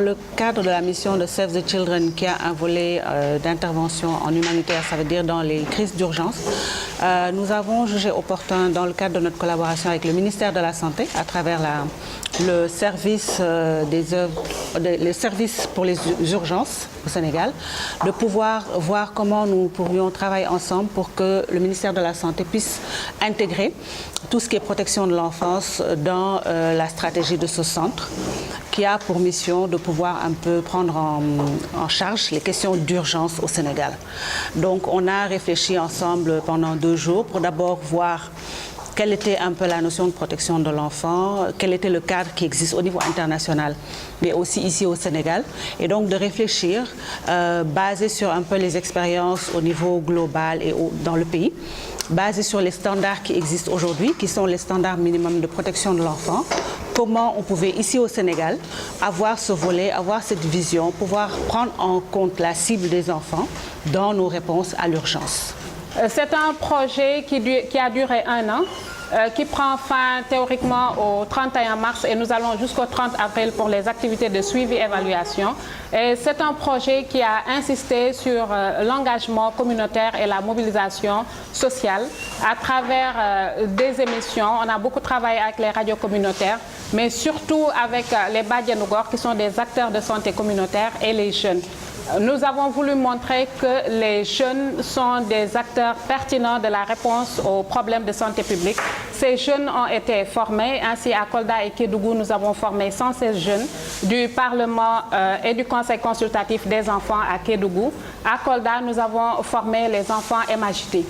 le cadre de la mission de Save the Children, qui a un volet d'intervention en humanitaire, ça veut dire dans les crises d'urgence, nous avons jugé opportun, dans le cadre de notre collaboration avec le ministère de la Santé, à travers le service les services pour les urgences au Sénégal, de pouvoir voir comment nous pourrions travailler ensemble pour que le ministère de la Santé puisse intégrer tout ce qui est protection de l'enfance dans la stratégie de ce centre, qui a pour mission de pouvoir un peu prendre en charge les questions d'urgence au Sénégal. Donc on a réfléchi ensemble pendant 2 jours pour d'abord voir quelle était un peu la notion de protection de l'enfant, quel était le cadre qui existe au niveau international, mais aussi ici au Sénégal, et donc de réfléchir, basé sur un peu les expériences au niveau global et dans le pays, basé sur les standards qui existent aujourd'hui, qui sont les standards minimums de protection de l'enfant, comment on pouvait ici au Sénégal avoir ce volet, avoir cette vision, pouvoir prendre en compte la cible des enfants dans nos réponses à l'urgence. C'est un projet qui a duré 1 an, qui prend fin théoriquement au 31 mars et nous allons jusqu'au 30 avril pour les activités de suivi et évaluation. Et c'est un projet qui a insisté sur l'engagement communautaire et la mobilisation sociale à travers des émissions. On a beaucoup travaillé avec les radios communautaires, mais surtout avec les Badianougor qui sont des acteurs de santé communautaire et les jeunes. Nous avons voulu montrer que les jeunes sont des acteurs pertinents de la réponse aux problèmes de santé publique. Ces jeunes ont été formés, ainsi à Kolda et Kédougou, nous avons formé 116 jeunes du Parlement et du Conseil consultatif des enfants à Kédougou. À Kolda, nous avons formé les enfants MHT.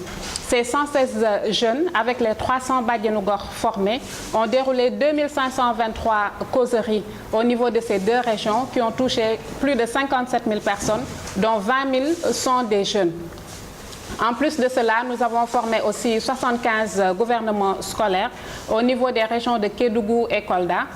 Ces 116 jeunes, avec les 300 Badianougor formés, ont déroulé 2523 causeries au niveau de ces 2 régions qui ont touché plus de 57 000 personnes, dont 20 000 sont des jeunes. En plus de cela, nous avons formé aussi 75 gouvernements scolaires au niveau des régions de Kédougou et Kolda.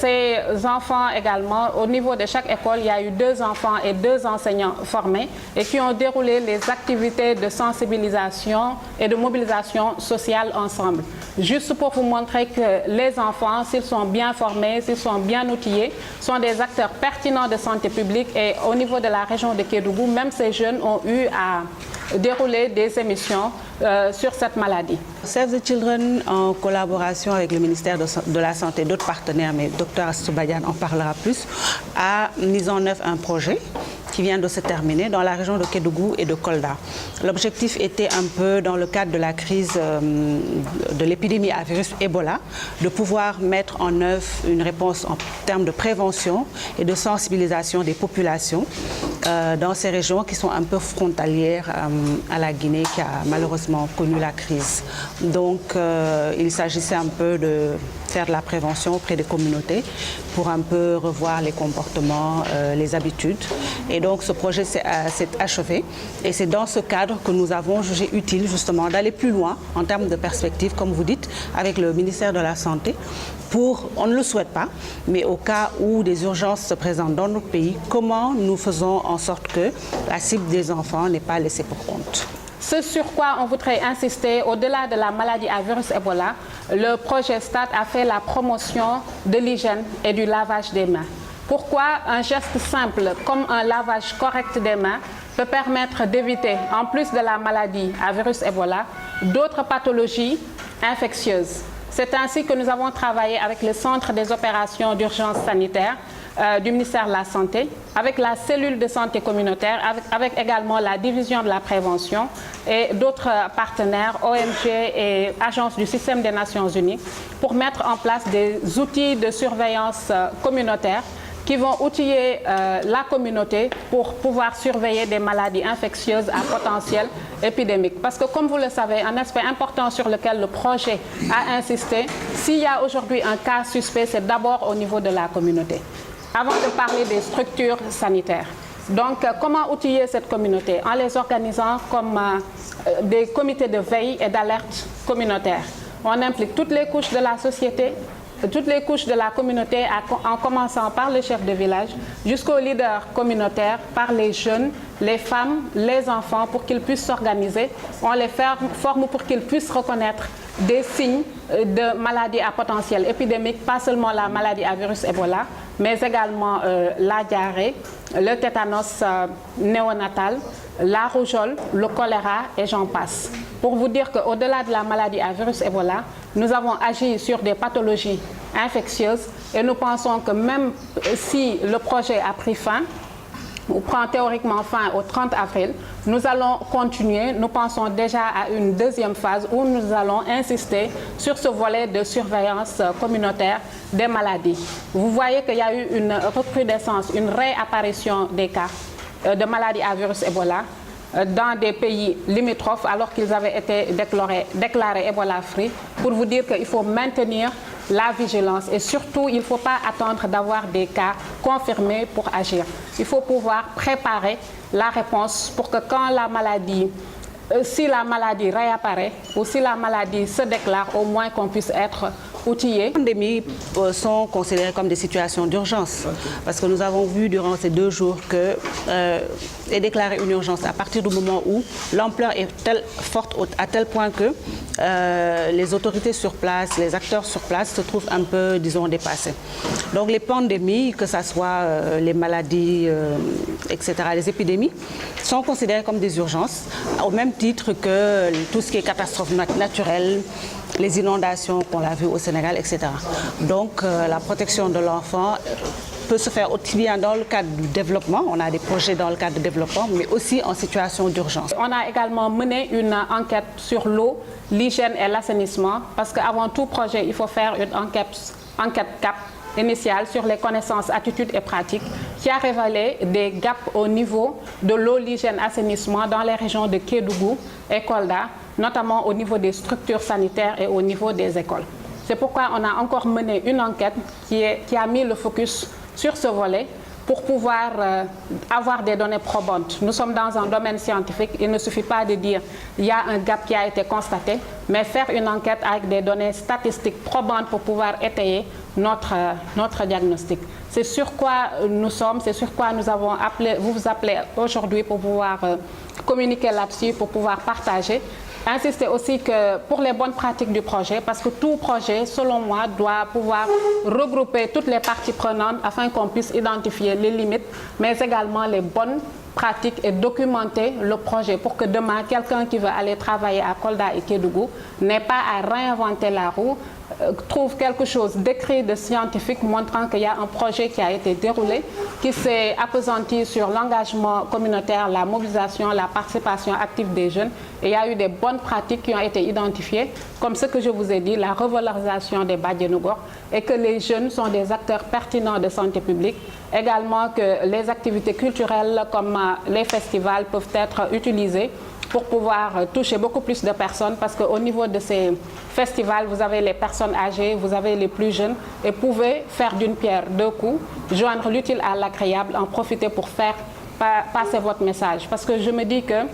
Ces enfants également, au niveau de chaque école, il y a eu 2 enfants et 2 enseignants formés et qui ont déroulé les activités de sensibilisation et de mobilisation sociale ensemble. Juste pour vous montrer que les enfants, s'ils sont bien formés, s'ils sont bien outillés, sont des acteurs pertinents de santé publique et au niveau de la région de Kédougou, même ces jeunes ont eu à dérouler des émissions sur cette maladie. Save the Children, en collaboration avec le ministère de la Santé et d'autres partenaires, mais Dr Astou Badiane en parlera plus, a mis en œuvre un projet qui vient de se terminer dans la région de Kédougou et de Kolda. L'objectif était un peu, dans le cadre de la crise de l'épidémie à virus Ebola, de pouvoir mettre en œuvre une réponse en termes de prévention et de sensibilisation des populations dans ces régions qui sont un peu frontalières à la Guinée, qui a malheureusement connu la crise. Donc il s'agissait un peu de faire de la prévention auprès des communautés pour un peu revoir les comportements, les habitudes. Et donc ce projet s'est achevé et c'est dans ce cadre que nous avons jugé utile justement d'aller plus loin en termes de perspective, comme vous dites, avec le ministère de la Santé, pour, on ne le souhaite pas, mais au cas où des urgences se présentent dans notre pays, comment nous faisons en sorte que la cible des enfants n'est pas laissée pour compte. Ce sur quoi on voudrait insister, au-delà de la maladie à virus Ebola, le projet START a fait la promotion de l'hygiène et du lavage des mains. Pourquoi un geste simple comme un lavage correct des mains peut permettre d'éviter, en plus de la maladie à virus Ebola, d'autres pathologies infectieuses. C'est ainsi que nous avons travaillé avec le Centre des opérations d'urgence sanitaire du ministère de la Santé, avec la cellule de santé communautaire, avec également la division de la prévention et d'autres partenaires, ONG et agences du système des Nations Unies, pour mettre en place des outils de surveillance communautaire qui vont outiller la communauté pour pouvoir surveiller des maladies infectieuses à potentiel épidémique. Parce que comme vous le savez, un aspect important sur lequel le projet a insisté, s'il y a aujourd'hui un cas suspect, c'est d'abord au niveau de la communauté, avant de parler des structures sanitaires. Donc, comment outiller cette communauté? En les organisant comme des comités de veille et d'alerte communautaire. On implique toutes les couches de la société, couches de la communauté, en commençant par le chef de village, jusqu'aux leaders communautaires, par les jeunes, les femmes, les enfants, pour qu'ils puissent s'organiser. On les forme pour qu'ils puissent reconnaître des signes de maladies à potentiel épidémique, pas seulement la maladie à virus Ebola, mais également la diarrhée, le tétanos néonatal, la rougeole, le choléra et j'en passe. Pour vous dire qu'au-delà de la maladie à virus Ebola, nous avons agi sur des pathologies infectieuses et nous pensons que même si le projet a pris fin, ou prend théoriquement fin au 30 avril, nous allons continuer. Nous pensons déjà à une deuxième phase où nous allons insister sur ce volet de surveillance communautaire des maladies. Vous voyez qu'il y a eu une recrudescence, une réapparition des cas de maladies à virus Ebola dans des pays limitrophes alors qu'ils avaient été déclarés Ebola-free, pour vous dire qu'il faut maintenir la vigilance et surtout il ne faut pas attendre d'avoir des cas confirmés pour agir. Il faut pouvoir préparer la réponse pour que quand la maladie, si la maladie réapparaît ou si la maladie se déclare, au moins qu'on puisse être outillés. Les pandémies sont considérées comme des situations d'urgence parce que nous avons vu durant ces 2 jours que est déclarée une urgence à partir du moment où l'ampleur est forte à tel point que les autorités sur place, les acteurs sur place se trouvent un peu, disons, dépassés. Donc les pandémies, que ce soit les maladies, etc., les épidémies, sont considérées comme des urgences au même titre que tout ce qui est catastrophe naturelle, les inondations qu'on a vues au Sénégal, etc. Donc la protection de l'enfant peut se faire aussi bien dans le cadre du développement, on a des projets dans le cadre du développement, mais aussi en situation d'urgence. On a également mené une enquête sur l'eau, l'hygiène et l'assainissement, parce qu'avant tout projet, il faut faire une enquête CAP initiale sur les connaissances, attitudes et pratiques, qui a révélé des gaps au niveau de l'eau, l'hygiène, assainissement dans les régions de Kédougou et Kolda, notamment au niveau des structures sanitaires et au niveau des écoles. C'est pourquoi on a encore mené une enquête qui a mis le focus sur ce volet pour pouvoir avoir des données probantes. Nous sommes dans un domaine scientifique, il ne suffit pas de dire il y a un gap qui a été constaté, mais faire une enquête avec des données statistiques probantes pour pouvoir étayer notre diagnostic. C'est sur quoi nous sommes, c'est sur quoi nous avons vous appelez aujourd'hui pour pouvoir communiquer là-dessus, pour pouvoir partager. Insister aussi que pour les bonnes pratiques du projet, parce que tout projet, selon moi, doit pouvoir regrouper toutes les parties prenantes afin qu'on puisse identifier les limites, mais également les bonnes pratiques et documenter le projet pour que demain, quelqu'un qui veut aller travailler à Kolda et Kédougou n'ait pas à réinventer la roue, trouve quelque chose d'écrit de scientifique montrant qu'il y a un projet qui a été déroulé, qui s'est appesanti sur l'engagement communautaire, la mobilisation, la participation active des jeunes. Et il y a eu des bonnes pratiques qui ont été identifiées, comme ce que je vous ai dit, la revalorisation des Badjanougor, et que les jeunes sont des acteurs pertinents de santé publique. Également que les activités culturelles comme les festivals peuvent être utilisées pour pouvoir toucher beaucoup plus de personnes, parce qu'au niveau de ces festivals, vous avez les personnes âgées, vous avez les plus jeunes, et pouvez faire d'une pierre 2 coups, joindre l'utile à l'agréable, en profiter pour faire passer votre message. Parce que je me dis que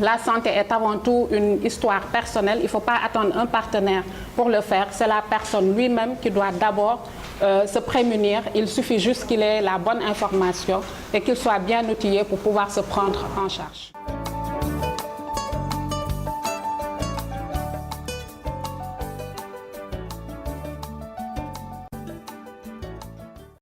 la santé est avant tout une histoire personnelle, il ne faut pas attendre un partenaire pour le faire, c'est la personne lui-même qui doit d'abord se prémunir. Il suffit juste qu'il ait la bonne information et qu'il soit bien outillé pour pouvoir se prendre en charge.